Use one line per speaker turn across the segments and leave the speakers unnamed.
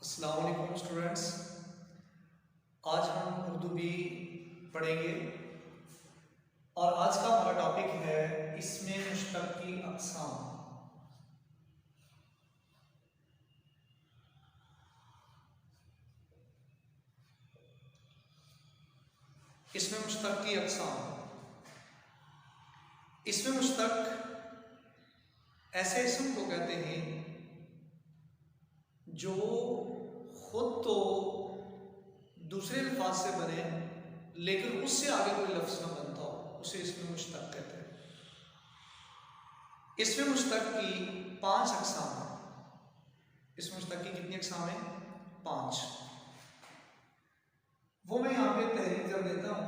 السلام علیکم اسٹوڈینٹس، آج ہم اردو بھی پڑھیں گے اور آج کا ہمارا ٹاپک ہے اسم مشتق کی اقسام۔ اسم مشتق کی اقسام۔ اسم مشتق ایسے اسم کو کہتے ہیں جو خود تو دوسرے الفاظ سے بنے لیکن اس سے آگے کوئی لفظ نہ بنتا ہو، اسے اسم مشتق کہتے ہیں۔ اسم مشتق کی 5 اقسام ہیں۔ اسم مشتق کی کتنی اقسام ہیں؟ 5۔ وہ میں یہاں پہ تحریر کر دیتا ہوں۔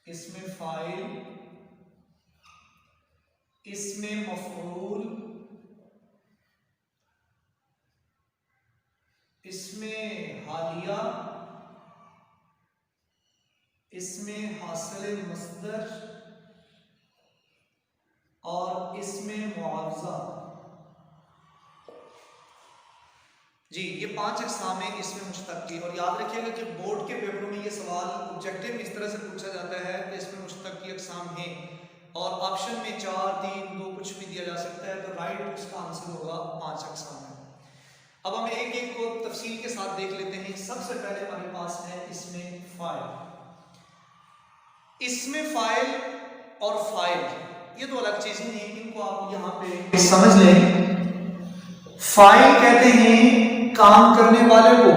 اسم فاعل، اسم مفعول، اسم حالیہ، اسم حاصل مصدر اور اسم معاوضہ۔ جی، یہ 5 اقسام ہیں اسم مشتق کی، اور یاد رکھیے گا کہ بورڈ کے پیپروں میں یہ سوال آبجیکٹو اس طرح سے پوچھا جاتا ہے کہ اسم مشتق کی اقسام ہیں، اور آپشن میں 4، 3، 2 کچھ بھی دیا جا سکتا ہے، تو رائٹ اس کا آنسر ہوگا 5 اقسام ہے۔ اب ہم ایک ایک کو تفصیل کے ساتھ دیکھ لیتے ہیں۔ سب سے پہلے ہمارے پاس ہے اسم فاعل۔ اسم فاعل اور فاعل یہ دو الگ چیزیں ہیں، ان کو آپ یہاں پہ سمجھ لیں۔ فاعل کہتے ہیں کام کرنے والے کو،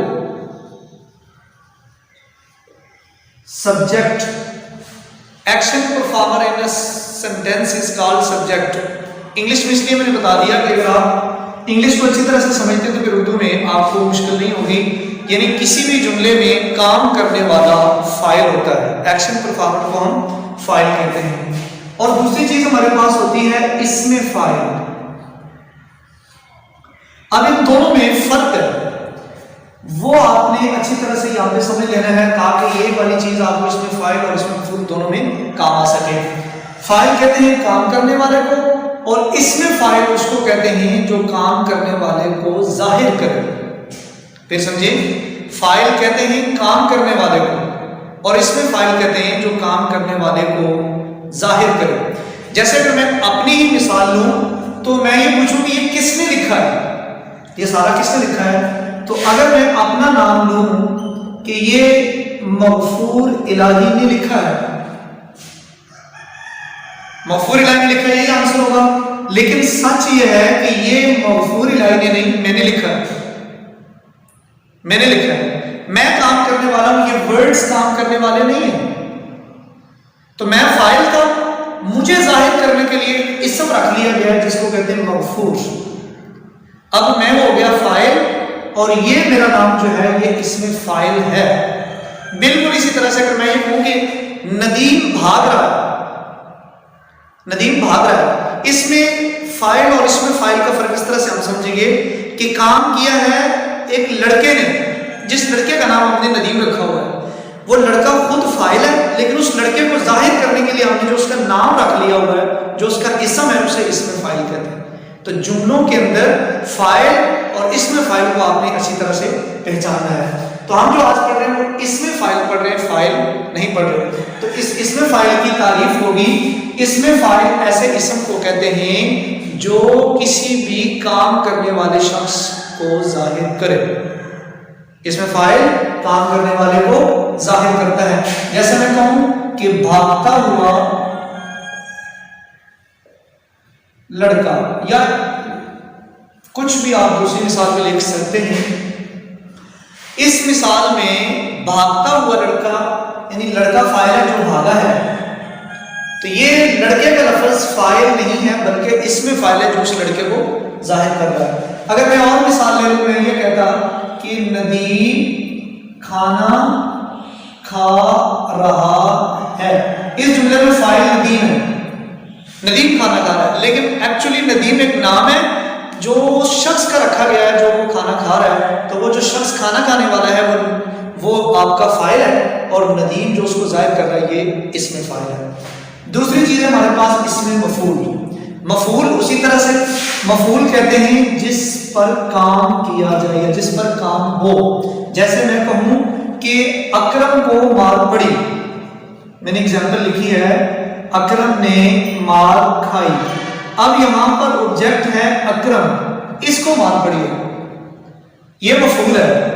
subject, action performer in a sentence is called subject. English میں اس لیے میں نے بتا دیا کہ اگر آپ انگلش کو اچھی طرح سے سمجھتے ہیں تو پھر اردو میں آپ کو مشکل نہیں ہوگی۔ یعنی کسی بھی جملے میں کام کرنے والا فاعل ہوتا ہے، ایکشن پرفارمر کو ہم فاعل کہتے ہیں۔ اور دوسری چیز ہمارے پاس ہوتی ہے اسم فاعل۔ اب ان دونوں میں فرق ہے، وہ آپ نے اچھی طرح سے یہاں پہ سمجھ لینا ہے تاکہ یہ والی چیز آپ کو اس میں فاعل اور اس میں مفعول دونوں میں کام آ سکے۔ فاعل کہتے ہیں کام کرنے والے کو، اور اس میں فاعل اس کو کہتے ہیں جو کام کرنے والے کو ظاہر کرے۔ پھر سمجھیں، فاعل کہتے ہیں کام کرنے والے کو، اور اس میں فاعل کہتے ہیں جو کام کرنے والے کو ظاہر کرے۔ جیسے کہ میں اپنی ہی مثال لوں تو میں یہ پوچھوں کہ یہ کس نے لکھا ہے، یہ سارا کس نے لکھا ہے؟ تو اگر میں اپنا نام لوں کہ یہ مغفور الہی نے لکھا ہے، مغفور الہی نے لکھا ہے، یہ آنسر ہوگا۔ لیکن سچ یہ ہے کہ یہ مغفور الہی نے نہیں، میں نے لکھا ہے، میں نے لکھا ہے، میں کام کرنے والا ہوں، یہ ورڈز کام کرنے والے نہیں ہیں۔ تو میں فاعل تھا، مجھے ظاہر کرنے کے لیے اسم رکھ لیا گیا ہے جس کو کہتے ہیں مغفور۔ اب میں ہو گیا فاعل، اور یہ میرا نام جو ہے یہ اسم فاعل ہے۔ بالکل اسی طرح سے اگر میں یہ کہوں کہ ندیم بھاگ رہا ہے، ندیم بھاگ رہا ہے، اس میں فاعل اور اس میں فاعل کا فرق اس طرح سے ہم سمجھیں گے کہ کام کیا ہے ایک لڑکے نے، جس لڑکے کا نام ہم نے ندیم رکھا ہوا ہے، وہ لڑکا خود فاعل ہے، لیکن اس لڑکے کو ظاہر کرنے کے لیے ہم نے جو اس کا نام رکھ لیا ہوا ہے، جو اس کا اسم ہے، اسے اسم فاعل کہتے ہیں۔ تو جملوں کے اندر فاعل اور اسم فاعل کو آپ نے اچھی طرح سے پہچاننا ہے۔ تو ہم جو آج پڑھ رہے ہیں وہ اسم فاعل پڑھ رہے ہیں، فاعل نہیں پڑھ رہے۔ تو اس اسم فاعل کی تعریف ہوگی، اسم فاعل ایسے اسم کو کہتے ہیں جو کسی بھی کام کرنے والے شخص کو ظاہر کرے۔ اسم فاعل کام کرنے والے کو ظاہر کرتا ہے۔ جیسے میں کہوں کہ بھاگتا ہوا لڑکا، یا کچھ بھی آپ دوسری مثال میں لکھ سکتے ہیں۔ اس مثال میں بھاگتا ہوا لڑکا یعنی لڑکا فاعل ہے جو بھاگا ہے، تو یہ لڑکے کا لفظ فاعل نہیں ہے بلکہ اسم فاعل ہے جو اس لڑکے کو ظاہر کر رہا ہے۔ اگر میں اور مثال لے لوں، میں یہ کہتا کہ ندیم کھانا کھا رہا ہے، اس جملے میں فاعل ندیم ہے، ندیم کھانا کھا رہا ہے، لیکن ایکچولی ندیم ایک نام ہے جو شخص کا رکھا گیا ہے جو وہ کھانا کھا رہا ہے، تو وہ جو شخص کھانا کھانے والا ہے وہ وہ آپ کا فاعل ہے اور ندیم جو اس کو ظاہر کر رہا ہے یہ اسم فاعل ہے. دوسری چیز ہے ہمارے پاس اسم مفعول. مفعول اسی طرح سے مفعول کہتے ہیں جس پر کام کیا جائے یا جس پر کام ہو. جیسے میں کہوں کہ اکرم کو مار پڑی, میں نے اگزامپل لکھی ہے اکرم نے مار کھائی. اب یہاں پر آبجیکٹ ہے اکرم, اس کو مار پڑی ہے, یہ مفعول ہے.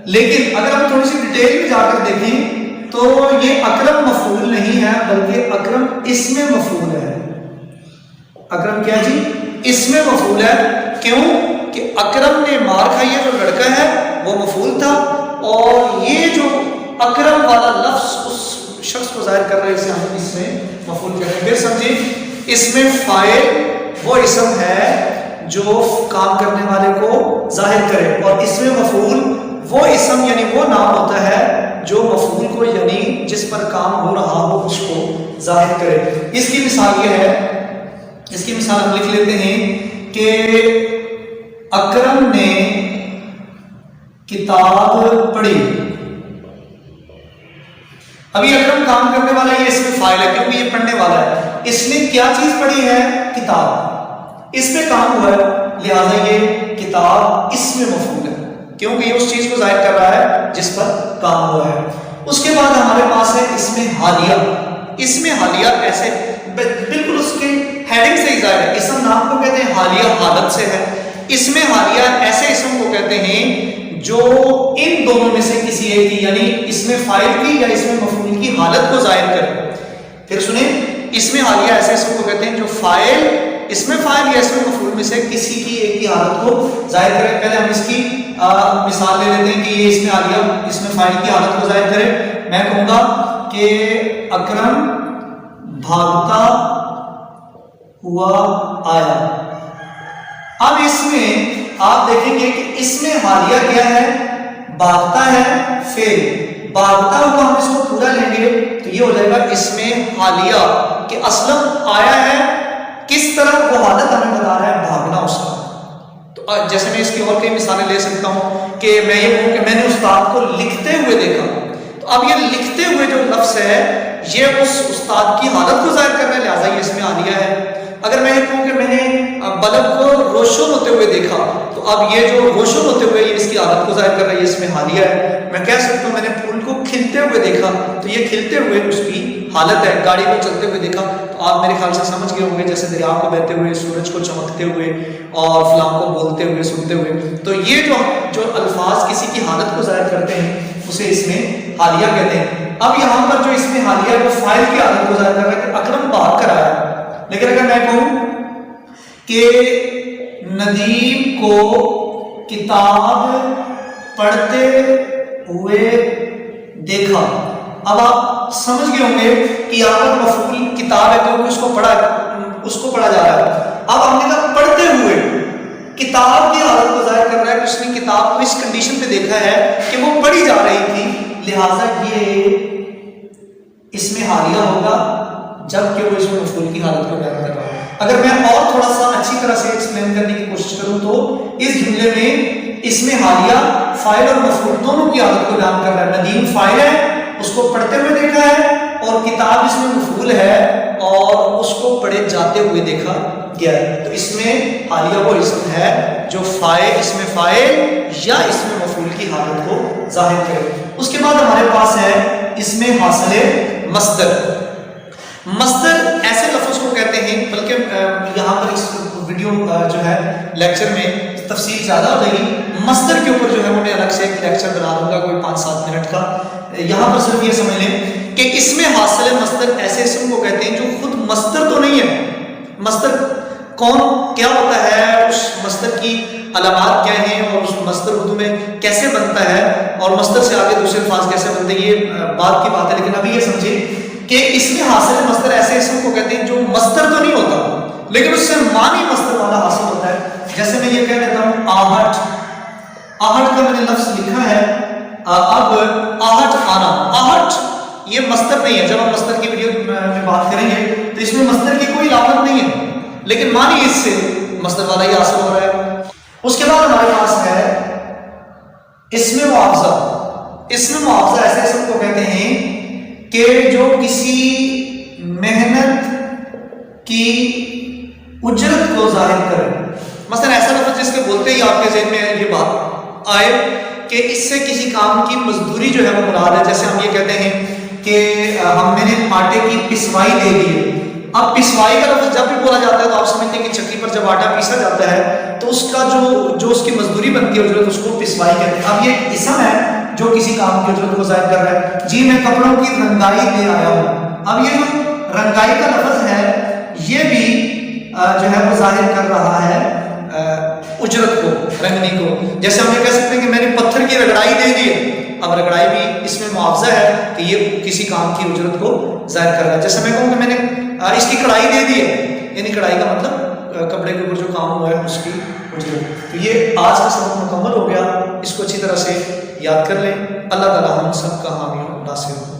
لیکن اگر ہم تھوڑی سی ڈیٹیل میں جا کر دیکھیں تو یہ اکرم مفعول نہیں ہے بلکہ اکرم اسم مفعول ہے. اکرم کیا جی؟ اسم مفعول ہے. کیوں کہ اکرم نے مار کھائی ہے, جو لڑکا ہے وہ مفعول تھا, اور یہ جو اکرم والا لفظ اس شخص کو ظاہر کر رہا ہے اسے ہم اس میں مفعول کہتے ہیں. پھر سمجھیں اس میں فاعل وہ اسم ہے جو کام کرنے والے کو ظاہر کرے, اور اس میں مفعول وہ اسم یعنی وہ نام ہوتا ہے جو مفعول کو یعنی جس پر کام ہو رہا ہو اس کو ظاہر کرے. اس کی مثال یہ ہے, اس کی مثال ہم لکھ لیتے ہیں کہ اکرم نے کتاب پڑھی. ابھی اکرم کام کرنے والا یہ اس میں فاعل ہے کیونکہ یہ پڑھنے والا ہے. اس نے کیا چیز پڑھی ہے؟ کتاب. اس پہ کام ہوا ہے لہذا یہ کتاب اس میں مفعول ہے کیونکہ یہ اس چیز کو ظاہر کر رہا ہے جس پر کام ہوا ہے. اس کے بعد ہمارے پاس ہے اس میں حالیہ. اس میں حالیہ ایسے بالکل اس کے ہیڈنگ سے ہی ظاہر ہے. اسم نام کو کہتے ہیں, حالیہ حالت سے ہے. اس میں حالیہ ایسے اسم کو کہتے ہیں جو ان دونوں میں سے کسی ایک کی یعنی اس میں فاعل کی یا اس میں مفعول کی حالت کو ظاہر کرے. پھر سنیں, اس میں حالیہ ایسے اسم کو کہتے ہیں جو فاعل اس میں فاعل یا اس میں مفعول میں سے کسی کی ایک کی حالت کو ظاہر کرے. پہلے ہم اس کی مثال لے لیتے ہیں کہ یہ اس میں حالیہ اس میں فاعل کی حالت کو ظاہر کرے. میں کہوں گا کہ اکرم بھاگتا ہوا آیا. اب اس میں آپ دیکھیں گے کہ اس میں حالیہ کیا ہے؟ بھاگتا ہے فعل. بھاگتا ہوا ہم اس کو پورا لیں گے تو یہ ہو جائے گا اس میں حالیہ کہ اصلاً آیا ہے. کس طرح وہ حالت ہمیں بتا رہا ہے؟ بھاگنا اس کا. تو جیسے میں اس کی اور کئی مثالیں لے سکتا ہوں کہ میں یہ کہوں کہ میں نے استاد کو لکھتے ہوئے دیکھا. تو اب یہ لکھتے ہوئے جو لفظ ہے یہ اس استاد کی حالت کو ظاہر کر رہا ہے لہٰذا یہ اس میں حالیہ ہے. اگر میں یہ کہوں کہ میں نے بلب کو روشن ہوتے ہوئے دیکھا تو اب یہ جو روشن ہوتے ہوئے یہ اس کی حالت کو ظاہر کر رہا ہے, یہ اس میں حالیہ ہے. میں کہہ سکتا ہوں میں نے پھول کو کھلتے ہوئے دیکھا تو یہ کھلتے ہوئے اس کی حالت ہے. گاڑی کو چلتے ہوئے دیکھا تو آپ میرے خیال سے سمجھ گئے ہوں گے جیسے دریا کو بہتے ہوئے, سورج کو چمکتے ہوئے اور فلاں کو بولتے ہوئے, سنتے ہوئے. تو یہ جو الفاظ کسی کی حالت کو ظاہر کرتے ہیں اسے اس میں حالیہ کہتے ہیں. اب یہاں پر جو اس میں حالیہ ہے وہ فاعل کی حالت کو ظاہر کر رہا ہے کہ اکرم بھاگ کر آیا. لیکن اگر میں کہوں کہ ندیم کو کتاب پڑھتے ہوئے دیکھا. اب آپ سمجھ گئے ہوں گے کہ یہاں پر مفعول کتاب ہے کیونکہ اس کو پڑھا جا رہا ہے. اب ہم نے کہا پڑھتے ہوئے, کتاب کی حالت کو ظاہر کر رہا ہے کہ اس نے کتاب کو اس کنڈیشن پہ دیکھا ہے کہ وہ پڑھی جا رہی تھی لہٰذا یہ اس میں حالیہ ہوگا جبکہ وہ اس میں مفعول کی حالت کو بیان کر رہا ہے. اگر میں اور تھوڑا سا اچھی طرح سے ایکسپلین کرنے کی کوشش کروں تو اس جملے میں اس میں حالیہ فاعل اور مفعول دونوں کی حالت کو بیان کر رہا ہے. ندیم فاعل ہے, اس کو پڑھتے ہوئے دیکھا ہے, اور کتاب اس میں مفعول ہے اور اس کو پڑھے جاتے ہوئے دیکھا گیا ہے. تو اس میں حالیہ وہ اسم ہے جو فاعل اس میں فاعل یا اس میں مفعول کی حالت کو ظاہر کرے. اس کے بعد ہمارے پاس ہے اس میں حاصل مصدر. مصدر ایسے لفظ کو کہتے ہیں, بلکہ یہاں پر اس ویڈیو جو ہے لیکچر میں تفصیل زیادہ ہو جائے گی. مصدر کے اوپر جو ہے میں الگ سے ایک لیکچر بنا دوں گا کوئی 5-7 منٹ کا. یہاں پر صرف یہ سمجھ لیں کہ اس میں حاصل مصدر ایسے اسم کو کہتے ہیں جو خود مصدر تو نہیں ہے. مصدر کون کیا ہوتا ہے, اس مصدر کی علامات کیا ہیں اور اس مصدر اردو میں کیسے بنتا ہے اور مصدر سے آگے دوسرے الفاظ کیسے بنتے ہیں, یہ بات کی بات ہے. لیکن ابھی یہ سمجھیں کہ اس میں حاصل مصدر ایسے اسم کو کہتے ہیں جو مصدر تو نہیں ہوتا لیکن اس سے معنی مصدر والا حاصل ہوتا ہے. جیسے میں یہ کہہ دیتا ہوں آہٹ. آہٹ کا میں نے لفظ لکھا ہے. اب آہٹ آنا, آہٹ یہ مصدر نہیں ہے. جب ہم مصدر کی ویڈیو میں بات کریں گے تو اس میں مصدر کی کوئی علامت نہیں ہے لیکن معنی اس سے مصدر والا ہی حاصل ہو رہا ہے. اس کے بعد ہمارے پاس ہے اس میں معاوضہ. اس میں معاوضہ ایسے اسم کو کہتے ہیں کہ جو کسی محنت کی اجرت کو ظاہر کرے. مثلا ایسا لفظ جس کے بولتے ہی آپ کے ذہن میں یہ بات آئے کہ اس سے کسی کام کی مزدوری جو ہے وہ مراد ہے. جیسے ہم یہ کہتے ہیں کہ میں نے آٹے کی پسوائی دے دی ہے. اب پسوائی کا لفظ جب بھی بولا جاتا ہے تو آپ سمجھتے ہیں کہ چکی پر جب آٹا پیسا جاتا ہے تو اس کا جو اس کی مزدوری بنتی ہے اجرت، اس کو پسوائی کہتے ہیں. اب یہ اسم ہے جو کسی کام کی اجرت کو ظاہر کر رہا ہے. جی میں کپڑوں کی رنگائی دے آیا ہوں. اب یہ جو رنگائی کا لفظ ہے یہ بھی جو ہے وہ ظاہر کر رہا ہے اجرت کو، رنگنی کو. جیسے ہم یہ کہہ سکتے ہیں کہ میں نے پتھر کی رگڑائی دے دی ہے. اب رگڑائی بھی اس میں معاوضہ ہے کہ یہ کسی کام کی اجرت کو ظاہر کر رہا ہے. جیسے میں کہوں کہ میں نے اس کی کڑھائی دے دی ہے، یعنی کڑھائی کا مطلب کپڑے کے اوپر جو کام ہوا ہے اس کی اجرت. تو یہ آج کا سبق مکمل ہو گیا. اس کو اچھی طرح سے یاد کر لیں. اللہ تعالی ہم سب کا حامی و ناصر ہو.